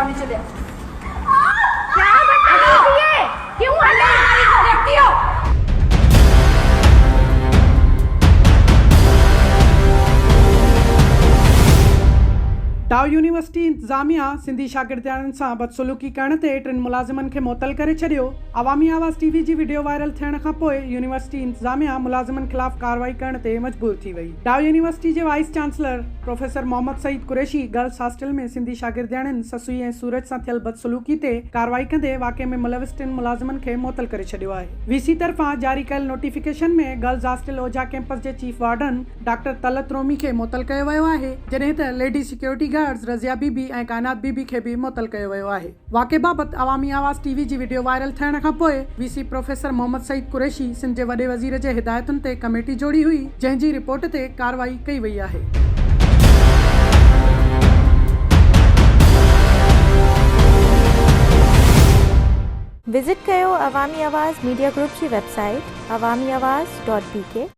आओ नीचे ले आओ। क्या बदतमीजी है? क्यों हल्ला देखती हो? डाउ यूनिवर्सिटी इंतजामिया सिंधी शागिर्दनि सां बदसलूकी करण ते 3 मुलाज़िमनि खे मुअतल करे छॾियो। अवामी आवाज़ टीवी जी वीडियो वायरल थियण खां पोइ यूनिवर्सिटी इंतजामिया मुलाज़िमनि ख़िलाफ़ कार्रवाई करण ते मजबूर थी वई। डाउ यूनिवर्सिटी जे vice chancellor professor Mohammad Saeed Qureshi girls hostel में सिंधी शागिर्दनि ससुई ऐं सूरज सां थियल बदसलूकी ते कार्रवाई कंदे वाक़े में मुलविस 3 मुलाज़िमनि खे मुअतल करे छॾियो आहे। वीसी तरफ़ां जारी कयल नोटिफिकेशन में गर्ल्स हॉस्टल ओझा कैंपस जे चीफ वार्डन डॉक्टर तलत रोमी खे मुअतल कयो वियो आहे, जॾहिं त लेडी सिक्योरिटी गार्ड्स रज़िया बीबी ऐं काइनात बीबी खे बि मुअतल कयो वियो आहे। वाक़े बाबति अवामी आवाज़ टीवी जी वीडियो वायरल थियण खां पोइ वीसी प्रोफेसर मोहम्मद सईद कुरैशी सिंध जे वॾे वज़ीर जे हिदायतुनि ते कमेटी जोड़ी हुई, जंहिंजी रिपोर्ट ते कार्रवाई कई वई आहे। विज़िट कयो अवामी आवाज़ मीडिया ग्रुप जी वेबसाइट awamiawaz.pk